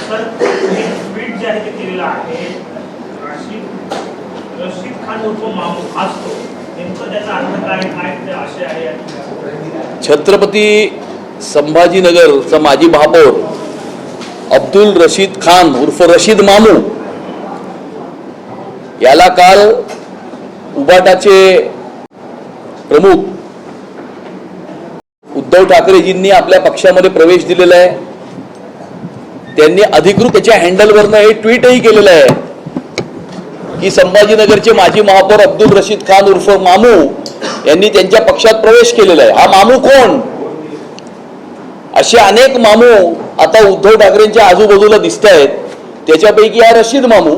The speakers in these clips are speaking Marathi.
सर ट्विट जे आहे ते केलेलं आहे रशीद खान उर्फ मामू असतो नेमकं त्याचा अर्थ काय ते आशय आहे? छत्रपती संभाजीनगरचा माजी महापौर अब्दुल रशीद खान उर्फ रशीद मामू याला काल उबाटाचे प्रमुख उद्धव ठाकरेजींनी आपल्या पक्षामध्ये प्रवेश दिलेला आहे. त्यांनी अधिकृत त्याच्या हँडलवरनं हे ट्विटही केलेलं आहे की संभाजीनगरचे माजी महापौर अब्दुल रशीद खान उर्फ मामू यांनी त्यांच्या पक्षात प्रवेश केलेला आहे. हा मामू कोण? असे अनेक मामू आता उद्धव ठाकरेंच्या आजूबाजूला दिसत आहेत. त्याच्यापैकी हा रशीद मामू,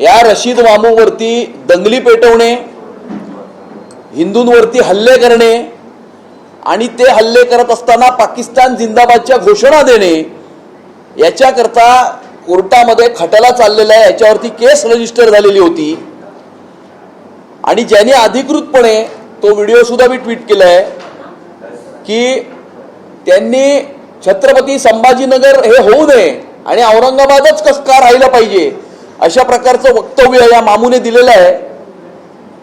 या रशीद मामूवरती दंगली पेटवणे, हिंदूंवरती हल्ले करणे आणि ते हल्ले करत असताना पाकिस्तान जिंदाबादच्या घोषणा देणे याच्याकरता कोर्टामध्ये खटला चाललेला आहे. याच्यावरती केस रजिस्टर झालेली होती आणि ज्यांनी अधिकृतपणे तो व्हिडिओ सुद्धा मी ट्विट केलाय की त्यांनी छत्रपती संभाजीनगर हे होऊ नये आणि औरंगाबादच कसं का राहिलं पाहिजे अशा प्रकारचं वक्तव्य या मामूने दिलेलं आहे.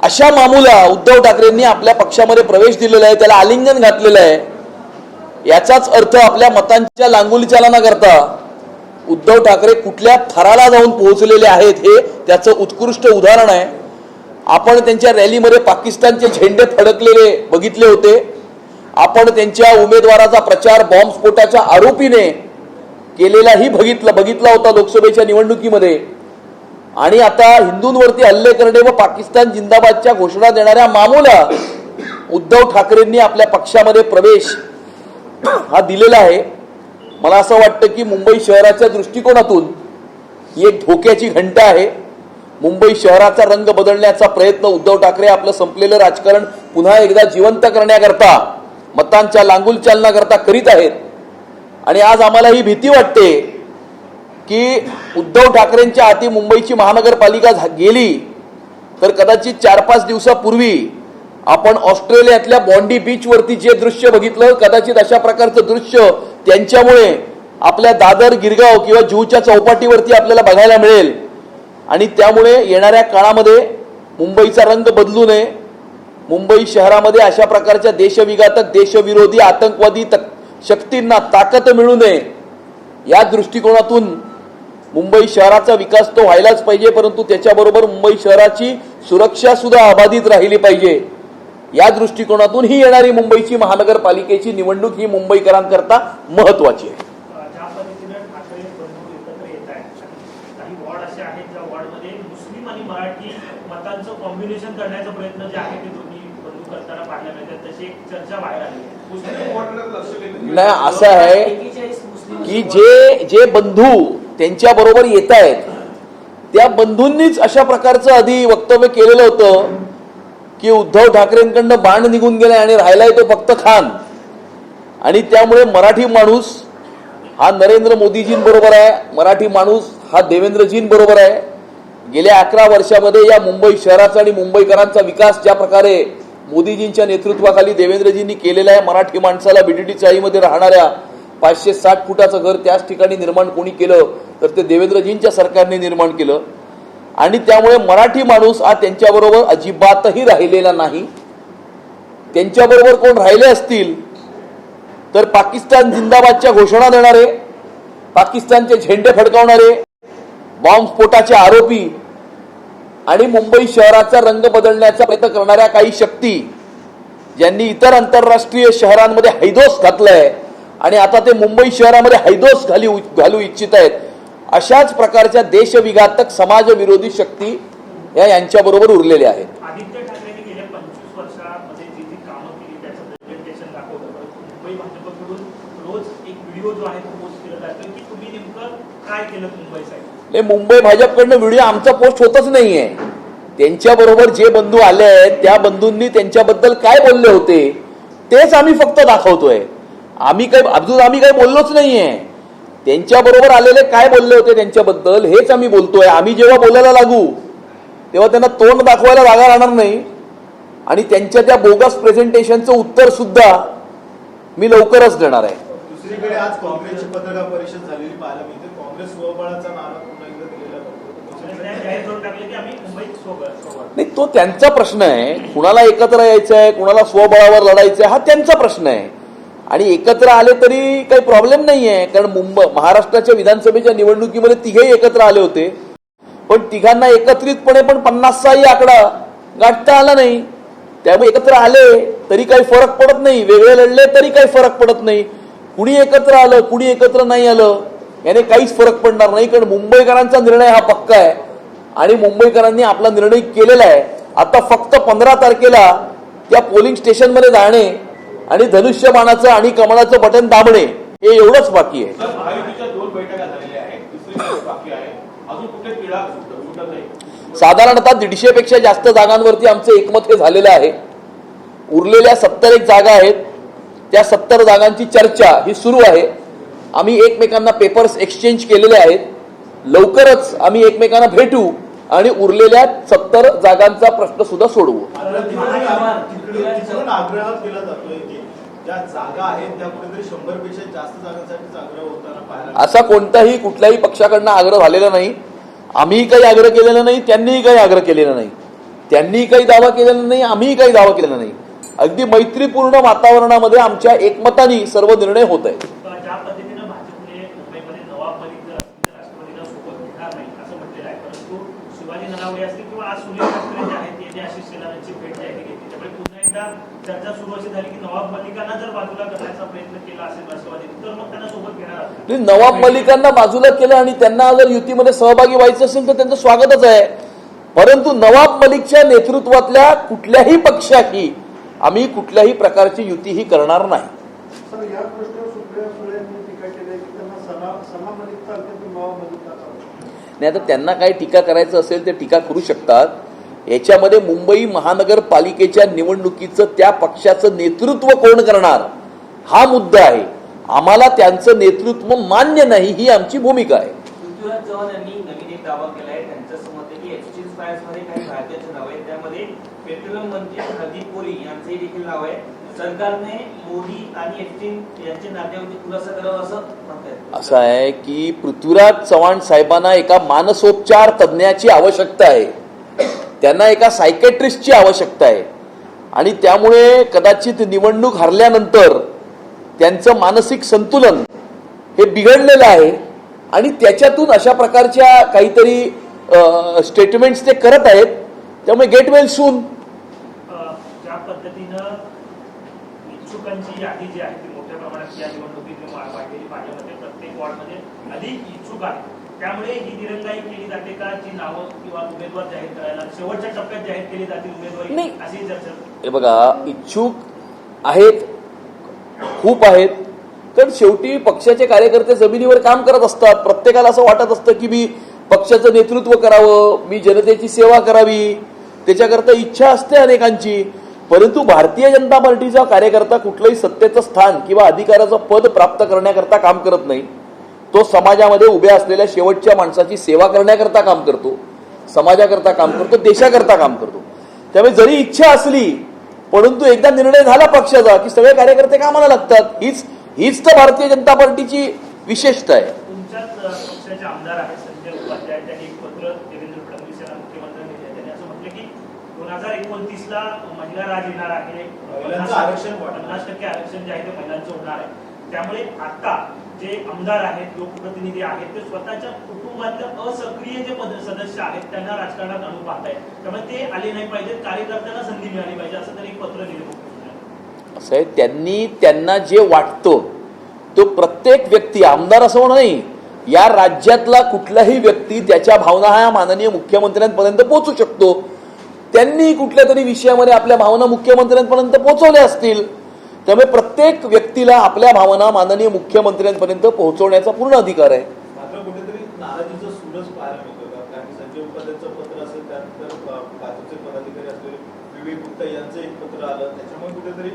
अशा मामूला उद्धव ठाकरेंनी आपल्या पक्षामध्ये प्रवेश दिलेला आहे, त्याला आलिंगन घातलेलं आहे. याचाच अर्थ आपल्या मतांच्या लांगुली चालना करता उद्धव ठाकरे कुठल्या थराला जाऊन पोहोचलेले आहेत हे त्याचं उत्कृष्ट उदाहरण आहे. आपण त्यांच्या रॅलीमध्ये पाकिस्तानचे झेंडे फडकलेले बघितले होते. आपण त्यांच्या उमेदवाराचा प्रचार बॉम्बस्फोटाच्या आरोपीने केलेलाही बघितला होता लोकसभेच्या निवडणुकीमध्ये. आणि आता हिंदूंवरती हल्ले करणे व पाकिस्तान जिंदाबादच्या घोषणा देणाऱ्या मामूला उद्धव ठाकरेंनी आपल्या पक्षामध्ये प्रवेश हा दिलेला आहे. मला असं वाटतं की मुंबई शहराच्या दृष्टिकोनातून ही एक धोक्याची घंटा आहे. मुंबई शहराचा रंग बदलण्याचा प्रयत्न उद्धव ठाकरे आपलं संपलेलं राजकारण पुन्हा एकदा जिवंत करण्याकरता मतांच्या लांगुल चालना करता करीत आहेत. आणि आज आम्हाला ही भीती वाटते की उद्धव ठाकरेंच्या हाती मुंबईची महानगरपालिका गेली तर कदाचित 4-5 दिवसापूर्वी आपण ऑस्ट्रेलियातल्या बॉन्डी बीचवरती जे दृश्य बघितलं, कदाचित अशा प्रकारचं दृश्य त्यांच्यामुळे आपल्या दादर, गिरगाव किंवा जुहूच्या चौपाटीवरती आपल्याला बघायला मिळेल. आणि त्यामुळे येणाऱ्या काळामध्ये मुंबईचा रंग बदलू नये, मुंबई शहरामध्ये अशा प्रकारच्या देशविघातक, देशविरोधी, आतंकवादी शक्तींना ताकद मिळू नये या दृष्टिकोनातून मुंबई शहराचा विकास तो व्हायलाच पाहिजे, परंतु त्याच्याबरोबर मुंबई शहराची सुरक्षा सुद्धा अबाधित राहिली पाहिजे. या दृष्टिकोनातून ही येणारी मुंबईची महानगरपालिकेची निवडणूक ही मुंबईकरांकरता महत्वाची आहे. ज्या पद्धतीने ठाकरे बंधू एकत्र येत आहेत, काही वॉर्ड असे आहेत ज्या वॉर्डमध्ये मुस्लिम आणि मराठी मतांचं कॉम्बिनेशन करण्याचा प्रयत्न जे आहे ते दोन्ही बंधू करताना पाहायला मिळतात. तशी एक चर्चा बाहेर आली नाही. असं आहे की जे बंधू त्यांच्या बरोबर येत आहेत त्या बंधूंनीच अशा प्रकारचं आधी वक्तव्य केलेलं होतं की उद्धव ठाकरेंकडनं बाण निघून गेलाय आणि राहिलाय तो फक्त खान. आणि त्यामुळे मराठी माणूस हा नरेंद्र मोदीजींबरोबर आहे, मराठी माणूस हा देवेंद्रजींबरोबर आहे. गेल्या 11 वर्षामध्ये या मुंबई शहराचा आणि मुंबईकरांचा विकास ज्या प्रकारे मोदीजींच्या नेतृत्वाखाली देवेंद्रजींनी केलेला आहे, मराठी माणसाला बीडीटी चाळीमध्ये राहणाऱ्या 560 फुटाचं घर त्याच ठिकाणी निर्माण कोणी केलं तर ते देवेंद्रजींच्या सरकारने निर्माण केलं. आणि त्यामुळे मराठी माणूस हा त्यांच्याबरोबर अजिबातही राहिलेला नाही. त्यांच्याबरोबर कोण राहिले असतील तर पाकिस्तान जिंदाबादच्या घोषणा देणारे, पाकिस्तानचे झेंडे फडकावणारे, बॉम्बस्फोटाचे आरोपी आणि मुंबई शहराचा रंग बदलण्याचा प्रयत्न करणाऱ्या काही शक्ती ज्यांनी इतर आंतरराष्ट्रीय शहरांमध्ये हैदोस घातलाय आणि आता ते मुंबई शहरामध्ये हैदोस घालू इच्छित आहेत, अशाच प्रकारच्या देशविघातक समाजविरोधी शक्ती यांच्याबरोबर उरलेल्या आहेत. आदित्य ठाकरेंनी गेल्या 25 वर्षामध्ये जी जी कामं केली त्याचं प्रेझेंटेशन दाखवलं, परंतु मुंबई भाजपकडून रोज एक व्हिडिओ जो आहे तो पोस्ट केला जातो की तुम्ही नेमकं काय केलं मुंबईसाठी. मुंबई भाजपकडनं व्हिडिओ आमचा पोस्ट होतच नाहीये. त्यांच्याबरोबर जे बंधू आले आहेत त्या बंधूंनी त्यांच्याबद्दल काय बोलले होते तेच आम्ही फक्त दाखवतोय. आम्ही काही बोललोच नाहीये. त्यांच्याबरोबर आलेले काय बोलले होते त्यांच्याबद्दल हेच आम्ही बोलतोय. आम्ही जेव्हा बोलायला लागू तेव्हा त्यांना तोंड दाखवायला जागा राहणार नाही आणि त्यांच्या त्या बोगस प्रेझेंटेशनचं उत्तर सुद्धा मी लवकरच देणार आहे. दुसरीकडे आज काँग्रेसची पत्रकार परिषद झालेली पाहायला मिळते. काँग्रेस स्वबळाचा नारा पुन्हा एकदा दिलेला जाहीर करून टाकले की आम्ही मुंबईत सोबत नाही, तो त्यांचा प्रश्न आहे. कुणाला एकत्र यायचं आहे, कुणाला स्वबळावर लढायचं आहे, हा त्यांचा प्रश्न आहे. आणि एकत्र आले तरी काही प्रॉब्लेम नाही आहे, कारण महाराष्ट्राच्या विधानसभेच्या निवडणुकीमध्ये तिघेही एकत्र आले होते, पण तिघांना एकत्रितपणे पण 50चा आकडा गाठता आला नाही. त्यामुळे एकत्र आले तरी काही फरक पडत नाही, वेगळे लढले तरी काही फरक पडत नाही. कुणी एकत्र आलं, कुणी एकत्र नाही आलं, याने काहीच फरक पडणार नाही, कारण मुंबईकरांचा निर्णय हा पक्का आहे आणि मुंबईकरांनी आपला निर्णय केलेला आहे. आता फक्त 15 तारखेला त्या पोलिंग स्टेशनमध्ये जाणे आणि धनुष्यबाणाचं आणि कमळाचं बटन दाबणे हे एवढंच बाकी आहे. महायुतीच्या 2 बैठका झालेल्या आहेत, दुसरी बैठक बाकी आहे. अजून कुठे तिढा सुटत आहे? साधारणतः 150 पेक्षा जास्त जागांवरती आमचं एकमत हे झालेलं आहे. उरलेल्या 70 जागा आहेत, त्या 70 जागांची चर्चा ही सुरू आहे. आम्ही एकमेकांना पेपर्स एक्सचेंज केलेले आहेत. लवकरच आम्ही एकमेकांना भेटू आणि उरलेल्या 70 जागांचा प्रश्न सुद्धा सोडवू. तिकडून आग्रह केला जातोय की ज्या जागा आहेत त्या कुठेतरी 100 पेक्षा जास्त जागांसाठी आग्रह होताना पाहायला. असा कोणताही कुठल्याही पक्षाकडनं आग्रह झालेला नाही. आम्हीही काही आग्रह केलेला नाही, त्यांनीही काही आग्रह केलेला नाही. त्यांनीही काही दावा केलेला नाही, आम्हीही काही दावा केलेला नाही. अगदी मैत्रीपूर्ण वातावरणामध्ये आमच्या एकमताने सर्व निर्णय होत आहेत. ज्या पद्धतीनं भाजपने मुंबईमध्ये नवाब मलिक जर असतील तर राष्ट्रवादीला सोबत घेणार नाही असं म्हटलेलं आहे, परंतु शिवाजी ननावडे असतील किंवा आज सुनील तटकरे जे आहेत यांनी आशिष शेलारांची भेट जी आहे ती घेतली. त्यामुळे पुन्हा एकदा चर्चा सुरू अशी झाली की नवाब मलिकांना जर बाजूला करण्याचा प्रयत्न केला असेल राष्ट्रवादी तर मग त्यांना सोबत घेणार असेल. नवाब मलिकांना बाजूला केलं आणि त्यांना जर युतीमध्ये सहभागी व्हायचं असेल तर त्यांचं स्वागतच आहे. परंतु नवाब मलिकच्या नेतृत्वातल्या कुठल्याही पक्षाशी आम्ही कुठल्याही प्रकारची युतीही करणार नाही. सर, या प्रश्नावर सुप्रिया सुळेंनी टीका केली आहे की त्यांना सना मलिक चालते तर नवाब मलिक का चालते? नाही, आता त्यांना काय टीका करायचं असेल ते टीका करू शकतात. याच्यामध्ये मुंबई महानगरपालिकेच्या निवडणुकीचं त्या पक्षाचं नेतृत्व कोण करणार हा मुद्दा आहे. आम्हाला त्यांचं नेतृत्व मान्य नाही ही आमची भूमिका आहे. पृथ्वीराज चव्हाण यांनी नवीन एक दावा केलाय. त्यांचं असं मत आहे की एक्सचेंज फायर्समध्ये काही भारतीयांचं नाव आहे, त्यामध्ये पेट्रोलियम मंत्री हरदीप पुरी यांचंही देखील नाव आहे. सरकारने मोदी आणि एक्सचेंज यांच्या नात्यावरती खुलासा करावा असं म्हणतात. असं आहे की पृथ्वीराज चव्हाण साहेबांना एका मानसोपचार तज्ज्ञाची आवश्यकता आहे, त्यांना एका सायकेट्रिस्टची आवश्यकता आहे आणि त्यामुळे कदाचित निवडणूक हरल्यानंतर त्यांचं मानसिक संतुलन हे बिघडलेलं आहे आणि त्याच्यातून अशा प्रकारच्या काहीतरी स्टेटमेंट्स ते करत आहेत. त्यामुळे गेट वेल सून. ज्या पद्धतीनं इच्छुकांची यादी जी आहे ती मोठ्या प्रमाणात या निवडणुकीत वाढलेली माझ्यामध्ये प्रत्येक वॉर्डमध्ये अधिक इच्छुक आहेत, त्यामुळे ही दिरंगाई केली जाते का जी नावं किंवा उमेदवार जाहीर करायला शेवटच्या टप्प्यात जाहीर केली जातील उमेदवारी नाही. अशी चर्चा. हे बघा, इच्छुक आहेत, खूप आहेत, तर शेवटी पक्षाचे कार्यकर्ते जमिनीवर काम करत असतात. प्रत्येकाला असं वाटत असतं की मी पक्षाचं नेतृत्व करावं, मी जनतेची सेवा करावी, त्याच्याकरता इच्छा असते अनेकांची. परंतु भारतीय जनता पार्टीचा कार्यकर्ता कुठलंही सत्तेचं स्थान किंवा अधिकाराचं पद प्राप्त करण्याकरता काम करत नाही. तो समाजामध्ये उभ्या असलेल्या शेवटच्या माणसाची सेवा करण्याकरता काम करतो, समाजाकरता काम करतो, देशाकरता काम करतो. त्यामुळे जरी इच्छा असली परंतु एकदा निर्णय झाला पक्षाचा की सगळे कार्यकर्ते कामाला लागतात. हीच तर भारतीय जनता पार्टीची विशेषता आहे. तुमच्याच पक्षाचे आमदार आहेत संजय उपाध्याय, त्यांनी एक पत्र देवेंद्र फडणवीस यांना मुख्यमंत्र्यांनी दिले. त्यांनी असं म्हटलं की 2029ला महिला राज येणार आहे, 50% आरक्षण जे आहे ते महिलांचं होणार आहे. त्यामुळे आता जे आमदार आहेत, लोकप्रतिनिधी आहेत, ते स्वतःच्या कुटुंबातल्या असक्रिय जे सदस्य आहेत त्यांना राजकारणात आणून पाहत आहेत. त्यामुळे ते आले नाही पाहिजेत, कार्यकर्त्यांना संधी मिळाली पाहिजे असं त्यांनी एक पत्र लिहिलं. असं आहे, त्यांना जे वाटतं तो प्रत्येक व्यक्ती, आमदार असं नाही, या राज्यातला कुठलाही व्यक्ती त्याच्या भावना ह्या माननीय मुख्यमंत्र्यांपर्यंत पोहोचू शकतो. त्यांनी कुठल्या तरी विषयामध्ये आपल्या भावना मुख्यमंत्र्यांपर्यंत पोहोचवल्या असतील. त्यामुळे प्रत्येक व्यक्तीला आपल्या भावना माननीय मुख्यमंत्र्यांपर्यंत पोहोचवण्याचा पूर्ण अधिकार आहे. मात्र कुठेतरी नाराजीचा सूरज पाहायला मिळतो का? कारण संजय उपाध्यायचं पत्र असेल, त्यानंतर भाजपचे पदाधिकारी असलेले विवेक गुप्ता यांचं एक पत्र आलं, त्याच्यामुळे कुठेतरी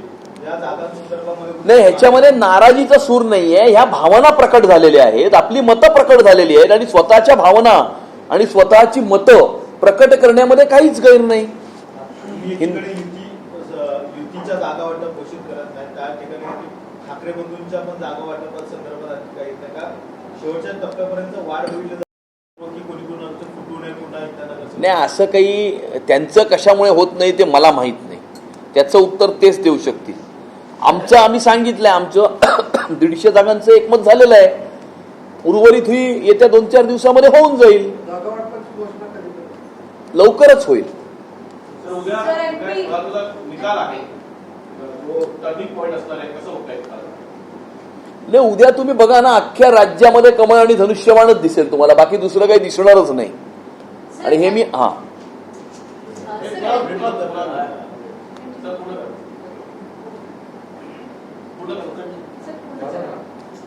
या जागांसंदर्भामध्ये नाही, ह्याच्यामध्ये नाराजीचा सूर नाहीये. ह्या भावना प्रकट झालेल्या आहेत, आपली मतं प्रकट झालेली आहेत आणि स्वतःच्या भावना आणि स्वतःची मतं प्रकट करण्यामध्ये काहीच गैर नाही. एकीकडे युतीच्या जागा वाटप घोषित करत नाही, त्या ठिकाणी ठाकरे ठाकरे बंधूंच्या पण जागा वाटपात संदर्भात आणखी काही नाही का शेवटच्या टप्प्यापर्यंत वाढ होईल की कोणी कोणाचं फुटू नये पुन्हा त्यांना कसं नाही, असं काही त्यांचं कशामुळे होत नाही ते मला माहीत नाही. त्याचं उत्तर तेच देऊ शकतील. आम्ही सांगितलंय, आमचं 150 जागांचं एकमत झालेलं आहे. उर्वरित ही येत्या 2-4 दिवसामध्ये होऊन जाईल. जागा वाटपाची घोषणा कधी करेल? लवकरच होईल. तर उद्या तुझा निकाल आहे जो टर्निंग पॉईंट असणार आहे, कसं होत आहे? नाही, उद्या तुम्ही बघा ना, अख्ख्या राज्यामध्ये कमळ आणि धनुष्यबाणच दिसेल तुम्हाला, बाकी दुसरं काही दिसणारच नाही. आणि हे मी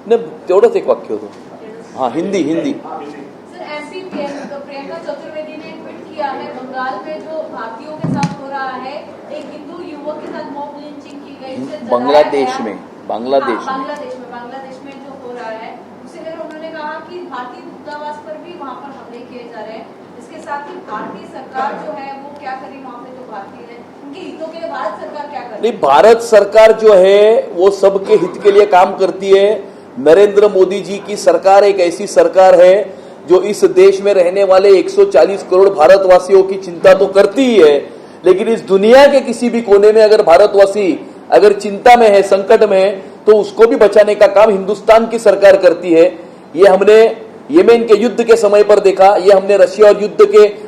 नाही, तेवढंच एक वाक्य होतं. हिंदी सर, एमपी प्रियंका चतुर्वेदी ने ट्वीट किया है, बंगाल में जो भारतीयों के साथ हो रहा है, एक हिंदू युवक के साथ मॉब लिंचिंग की गई, इससे जलाया बांग्लादेश गया। में बांग्लादेश में जो हो रहा है, उसे लेकर उन्होंने कहा कि भारतीय दूतावास पर भी वहाँ पर हमले किए जा रहे हैं। इसके साथ ही भारतीय सरकार जो है वो क्या करेगी वहाँ पे जो भारतीय है, उनके हितों के लिए भारत सरकार क्या करे? नहीं, भारत सरकार जो है वो सबके हित के लिए काम करती है. नरेंद्र मोदी जी की सरकार एक ऐसी सरकार है जो इस देश में रहने वाले 140 करोड़ भारतवासियों की चिंता तो करती ही है, लेकिन इस दुनिया के किसी भी कोने में अगर भारतवासी अगर चिंता में है, संकट में है, तो उसको भी बचाने का काम हिंदुस्तान की सरकार करती है. ये हमने येमेन के युद्ध के समय पर देखा, ये हमने रशिया और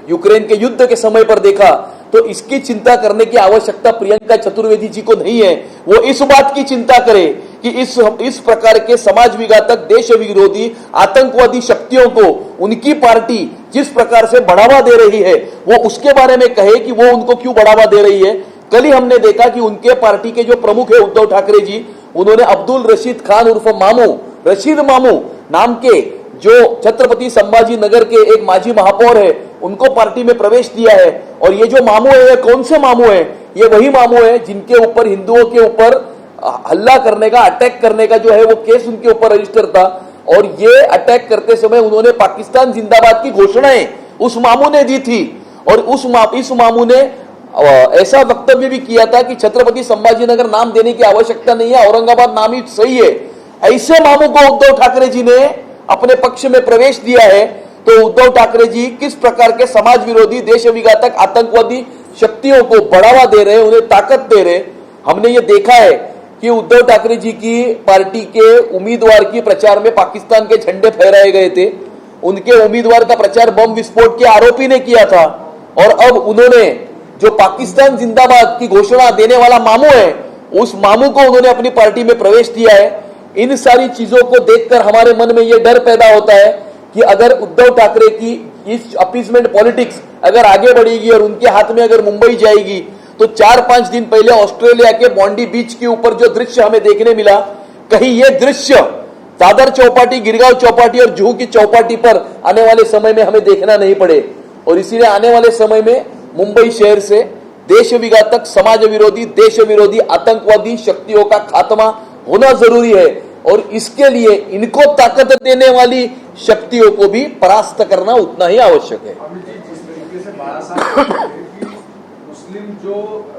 यूक्रेन के युद्ध के समय पर देखा. तो इसकी चिंता करने की आवश्यकता प्रियंका चतुर्वेदी जी को नहीं है. वो इस बात की चिंता करे कि इस प्रकार के समाज विघातक, देश विरोधी, आतंकवादी शक्तियों को उनकी पार्टी जिस प्रकार से बढ़ावा दे रही है, वो उसके बारे में कहे कि वो उनको क्यों बढ़ावा दे रही है. कल ही हमने देखा कि उनके पार्टी के जो प्रमुख है उद्धव ठाकरे जी, उन्होंने अब्दुल रशीद खान उर्फ मामू, रशीद मामू नाम के जो छत्रपति संभाजी नगर के एक माजी महापौर है, उनको पार्टी में प्रवेश दिया है. और ये जो मामू है, ये कौन से मामू है? ये वही मामू है जिनके ऊपर, हिंदुओं के ऊपर हल्ला करने का, अटैक करने का जो है वो केस उनके ऊपर रजिस्टर था. और ये अटैक करते समय उन्होंने पाकिस्तान जिंदाबाद की घोषणाएं उस मामू ने दी थी. और इस मामू ने ऐसा वक्तव्य भी किया था कि छत्रपति संभाजीनगर नाम देने की आवश्यकता नहीं है, औरंगाबाद नाम ही सही है. ऐसे मामू को उद्धव ठाकरे जी ने अपने पक्ष में प्रवेश दिया है. तो उद्धव ठाकरे जी किस प्रकार के समाज विरोधी, देश विघातक, आतंकवादी शक्तियों को बढ़ावा दे रहे, उन्हें ताकत दे रहे. हमने ये देखा है कि उद्धव ठाकरे जी की पार्टी के उम्मीदवार की प्रचार में पाकिस्तान के झंडे फहराए गए थे. उनके उम्मीदवार का प्रचार बम विस्फोट के आरोपी ने किया था. और अब उन्होंने जो पाकिस्तान जिंदाबाद की घोषणा देने वाला मामू है, उस मामू को उन्होंने अपनी पार्टी में प्रवेश दिया है. इन सारी चीजों को देखकर हमारे मन में यह डर पैदा होता है कि अगर उद्धव ठाकरे की इस अपीजमेंट पॉलिटिक्स अगर आगे बढ़ेगी और उनके हाथ में अगर मुंबई जाएगी, तो 4-5 दिन पहले ऑस्ट्रेलिया के बॉन्डी बीच के ऊपर जो दृश्य हमें देखने मिला, कहीं यह दृश्य दादर चौपाटी, गिरगांव चौपाटी और जुहू की चौपाटी पर आने वाले समय में हमें देखना नहीं पड़े. और इसीलिए आने वाले समय में मुंबई शहर से देश विघातक, समाज विरोधी, देश विरोधी, आतंकवादी शक्तियों का खात्मा होना जरूरी है. और इसके लिए इनको ताकत देने वाली शक्तियों को भी परास्त करना उतना ही आवश्यक है. अमित जी, जिस तरीके से बाला साहब कहते हैं कि मुस्लिम जो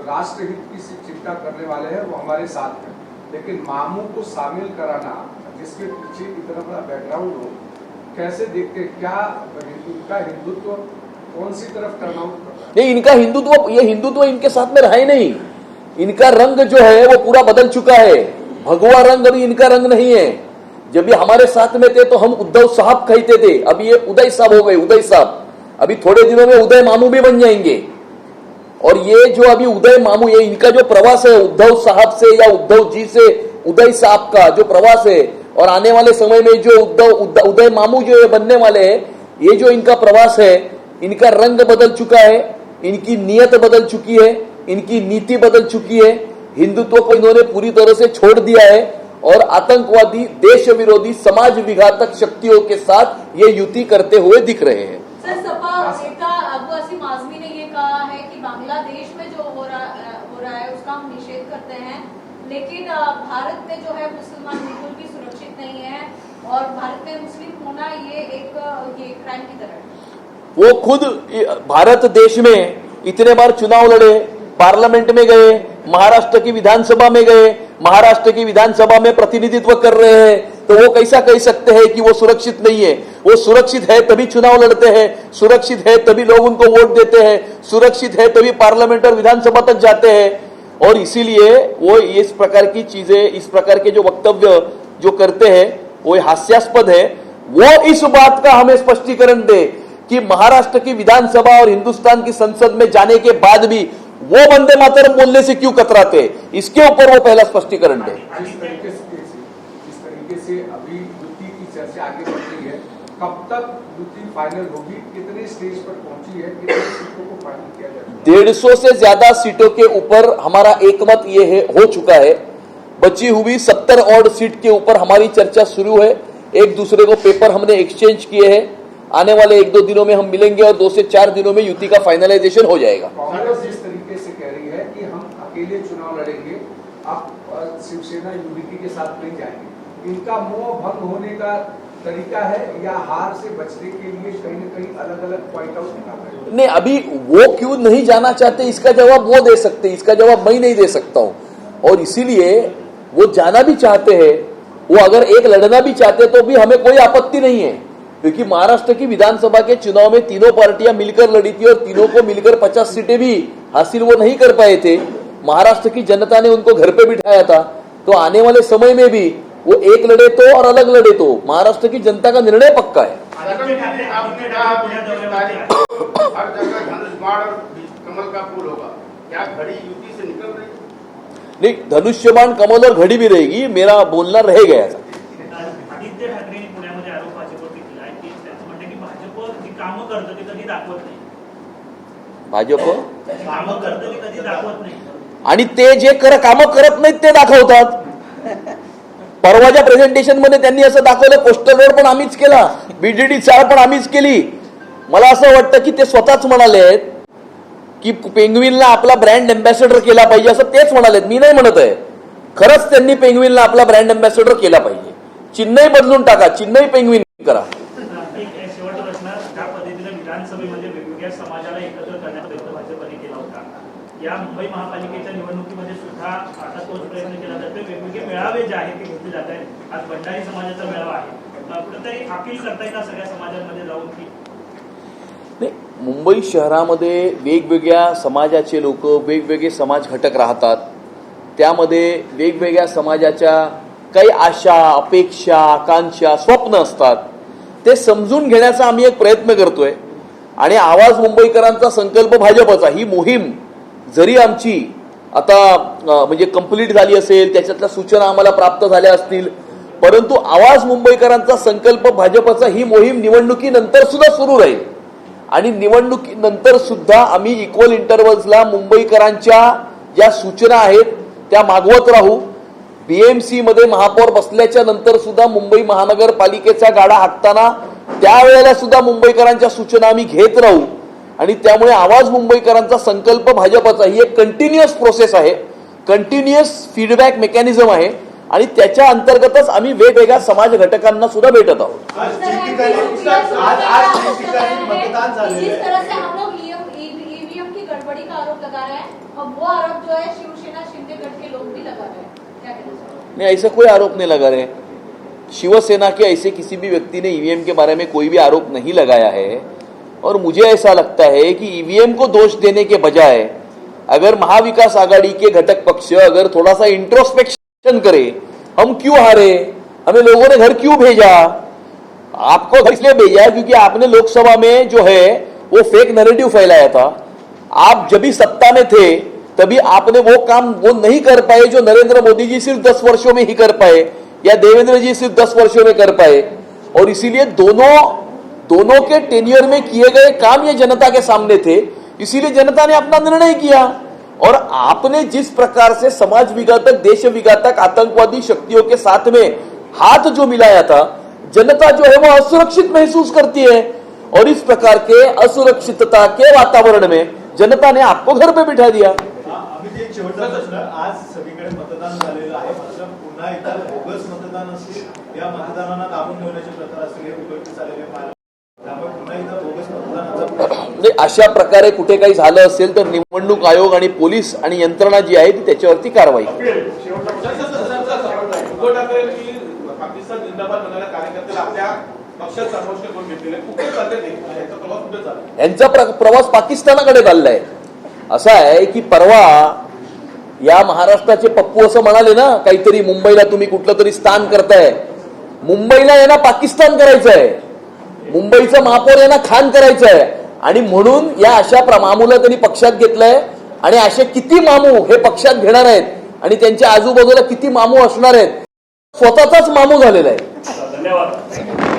राष्ट्रहित की चिंता करने वाले हैं वो हमारे साथ हैं, लेकिन मामू को शामिल कराना, जिसके पीछे इतना बड़ा बैकग्राउंड हो, कैसे देखते, क्या इनका हिंदुत्व कौन सी तरफ टर्न आउट कर रहा है? नहीं, इनका हिंदुत्व, ये हिंदुत्व इनके साथ में रहा ही नहीं. इनका रंग जो है वो पूरा बदल चुका है. भगवा रंग अभी इनका रंग नहीं है. जब भी हमारे साथ में थे तो हम उद्धव साहब कहते थे, अभी ये उदय साहब हो गए, उदय साहब. अभी थोड़े दिनों में उदय मामू भी बन जाएंगे. और ये जो अभी उदय मामू, ये इनका जो प्रवास है उद्धव साहब से या उद्धव जी से उदय साहब का जो प्रवास है, और आने वाले समय में जो उदय मामू जो ये बनने वाले हैं, ये जो इनका प्रवास है, इनका रंग बदल चुका है, इनकी नीयत बदल चुकी है, इनकी नीति बदल चुकी है. हिंदुत्व को इन्होंने पूरी तरह से छोड़ दिया है और आतंकवादी, देश विरोधी, समाज विघातक शक्तियों के साथ ये युति करते हुए दिख रहे हैं. सर, सपा नेता अबू असीम आजमी ने ये कहा है कि बांग्लादेश में जो हो रहा है उसका हम निषेध करते हैं, लेकिन भारत में जो है मुसलमान बिल्कुल भी सुरक्षित नहीं है और भारत में मुस्लिम होना ये क्राइम की तरह है. वो खुद भारत देश में इतने बार चुनाव लड़े, पार्लियामेंट में गए, महाराष्ट्र की विधानसभा में गए, महाराष्ट्र की विधानसभा में प्रतिनिधित्व कर रहे हैं, तो वो कैसा कह सकते हैं कि वो सुरक्षित नहीं है? वो सुरक्षित है तभी चुनाव लड़ते हैं, सुरक्षित है तभी लोग उनको वोट देते हैं, सुरक्षित है तभी पार्लियामेंट और विधानसभा तक जाते हैं। और इसीलिए वो इस प्रकार की चीजें, इस प्रकार के जो वक्तव्य जो करते हैं वो हास्यास्पद है। वो इस बात का हमें स्पष्टीकरण दे कि महाराष्ट्र की विधानसभा और हिंदुस्तान की संसद में जाने के बाद भी वो वंदे मातरम बोलने से क्यों कतराते, इसके ऊपर वो पहला स्पष्टीकरण दे। जिस तरीके से अभी युति की चर्चा आगे बढ़ रही है, कब तक युति फाइनल होगी, कितने स्टेज पर पहुंची है, कितने सीटों को फाइनल किया जाएगा? 150 से ज्यादा सीटों के ऊपर हमारा एकमत ये है, हो चुका है। बची हुई 70 और सीट के ऊपर हमारी चर्चा शुरू है। एक दूसरे को पेपर हमने एक्सचेंज किए हैं। आने वाले 1-2 दिनों में हम मिलेंगे और 2 से 4 दिनों में युति का फाइनलाइजेशन हो जाएगा। कांग्रेस जिस तरीके से कह रही है कि हम अकेले चुनाव लड़ेंगे, आप शिवसेना यूडीपी के साथ नहीं जाएंगे, इनका मोह भंग होने का तरीका है या हार से बचने के लिए कहीं न कहीं अलग अलग पॉइंट आउट निकाल रहे हैं? नहीं, अभी वो क्यों नहीं जाना चाहते इसका जवाब वो दे सकते, इसका जवाब मैं नहीं दे सकता हूं। और इसीलिए वो जाना भी चाहते हैं, वो अगर एक लड़ना भी चाहते तो भी हमें कोई आपत्ति नहीं है, क्योंकि महाराष्ट्र की विधानसभा के चुनाव में तीनों पार्टियां मिलकर लड़ी थी और तीनों को मिलकर 50 सीटें भी हासिल वो नहीं कर पाए थे। महाराष्ट्र की जनता ने उनको घर पे बिठाया था। तो आने वाले समय में भी वो एक लड़े तो और अलग लड़े तो महाराष्ट्र की जनता का निर्णय पक्का है। आपने कहा हर जगह धनुष्यबाण और कमल का फूल होगा, क्या घड़ी युति से निकल रही है? नहीं, धनुष्यबाण, कमल और घड़ी भी रहेगी, मेरा बोलना रह गया। आदित्य ठाकरेंनी पुण्यामध्ये आरोप भाजपवरती केला आहे की त्यांचं म्हणणं की भाजप जी कामं करतं ते कधी दाखवत नाही, भाजप कामं करतं ते कधी दाखवत नाही। आणि ते जे कामं करत नाहीत ते दाखवतात। परवाच्या प्रेझेंटेशन मध्ये त्यांनी असं दाखवलं, पोस्टर रोड पण आम्हीच केला, बीडीडी चाळ पण आम्हीच केली। मला असं वाटतं की ते स्वतःच म्हणाले की पेंग्विनला आपला ब्रँड अँबॅसेडर केला पाहिजे, असं तेच म्हणालेत, मी नाही म्हणत आहे। खरंच त्यांनी पेंग्विनला आपला ब्रँड अँबॅसेडर केला पाहिजे, चिन्हही बदलून टाका, चिन्हही पेंग्विन करा। एक शेवटचा प्रश्न, ज्या पद्धतीने विधानसभेमध्ये वेगवेगळ्या समाजाला एकत्र करण्याचा प्रयत्न भाजपने केला होता, या मुंबई महापालिकेच्या निवडणुकीमध्ये सुद्धा आता तोच प्रयत्न केला जातोय। वेगवेगळे मेळावे जे आहेत ते घेतले जात आहेत। आज भंडारी समाजाचा मेळावा आहे, कुठेतरी अपील करताय का सगळ्या समाजांमध्ये जाऊन की नाही, मुंबई शहरामध्ये वेगवेगळ्या समाजाचे लोक, वेगवेगळे समाज घटक राहतात। त्यामध्ये वेगवेगळ्या समाजाच्या काही आशा, अपेक्षा, आकांक्षा, स्वप्न असतात। ते समजून घेण्याचा आम्ही एक प्रयत्न करतोय आणि आवाज मुंबईकरांचा संकल्प भाजपचा, ही मोहीम जरी आमची आता म्हणजे कंप्लीट झाली असेल, त्याच्यातल्या सूचना आम्हाला प्राप्त झाल्या असतील, परंतु आवाज मुंबईकरांचा संकल्प भाजपचा ही मोहीम निवडणुकीनंतर सुद्धा सुरू राहील आणि निवडणुकीनंतर सुद्धा आम्ही इक्वल इंटरव्हल्सला मुंबईकरांच्या ज्या सूचना आहेत त्या मागवत राहू। बीएमसी मध्ये महापौर बसल्याच्या नंतर सुद्धा मुंबई महानगरपालिकेचा गाडा हाकताना त्यावेळेला सुद्धा मुंबईकरांच्या सूचना आम्ही घेत राहू आणि त्यामुळे आवाज मुंबईकरांचा संकल्प भाजपचा ही एक कंटिन्युअस प्रोसेस आहे, कंटिन्युअस फीडबॅक मेकॅनिझम आहे आणि त्याच्या अंतर्गतच आम्ही वेगवेगळ्या समाज घटकांना सुद्धा भेटत आहोत। आज ठिकठिकाणी मतदान झालेलं जिस आहे। तरह से हम लोग ईवीएम की गड़बड़ी का आरोप लगा रहे हैं, और वो आरोप जो है शिवसेना शिंदे गट के लोग भी लगा रहे हैं, क्या कहना चाहिए? नहीं, ऐसा कोई आरोप नहीं लगा रहे। शिवसेना के ऐसे किसी भी व्यक्ति ने ईवीएम के बारे में कोई भी आरोप नहीं लगाया है और मुझे ऐसा लगता है कि ईवीएम को दोष देने के बजाय अगर महाविकास आघाड़ी के घटक पक्ष अगर थोड़ा सा इंट्रोस्पेक्शन करे, हम क्यों हारे, हमें लोगों ने घर क्यों भेजा, आपको घर इसलिए भेजा क्योंकि आपने लोकसभा में जो है वो फेक नैरेटिव फैलाया था। आप जब भी सत्ता में थे तभी आपने वो काम वो नहीं कर पाए जो नरेंद्र मोदी जी सिर्फ 10 वर्षों में ही कर पाए या देवेंद्र जी सिर्फ 10 वर्षों में कर पाए, और इसीलिए दोनों के टेन्योर में किए गए काम ये जनता के सामने थे, इसीलिए जनता ने अपना निर्णय किया। और आपने जिस प्रकार से समाज विघातक, देश विघातक आतंकवादी शक्तियों के साथ में हाथ जो मिलाया था, जनता जो है वो असुरक्षित महसूस करती है और इस प्रकार के असुरक्षितता के वातावरण में जनता ने आपको घर पे बिठा दिया। अमित, एक शेवटचा प्रश्न, आज सगळीकडे मतदान झालेलं आहे, मात्र पुन्हा एकदा बोगस मतदान असतील, या मतदानांना दाबून ठेवण्याचे प्रकार असतील, हे उघडकीस आलेले पाहायला, त्यामुळे पुन्हा एकदा बोगस मतदानाचा अशा प्रकारे कुठे काही झालं असेल तर निवडणूक आयोग आणि पोलीस आणि यंत्रणा जी आहे ती त्याच्यावरती कारवाई करेल। उद्धव ठाकरेंनी पाकिस्तान जिंदाबाद म्हणायला कार्यकर्त्याला आपल्या पक्षात समाविष्ट करून घेतलेले कुठे चालले ते याचा प्रवास कुठे चालला यांचा प्रवास पाकिस्तानाकडे चाललाय. असा आहे की परवा या महाराष्ट्राचे पप्पू असं म्हणाले ना, काहीतरी मुंबईला तुम्ही कुठलं तरी स्थान करताय. मुंबईला यांना पाकिस्तान करायचं आहे, मुंबईचं महापौर यांना खान करायचं आहे. आणि म्हणून या अशा मामूला त्यांनी पक्षात घेतलंय. आणि असे किती मामू हे पक्षात घेणार आहेत आणि त्यांच्या आजूबाजूला किती मामू असणार आहेत, स्वतःचाच मामू झालेला आहे. धन्यवाद.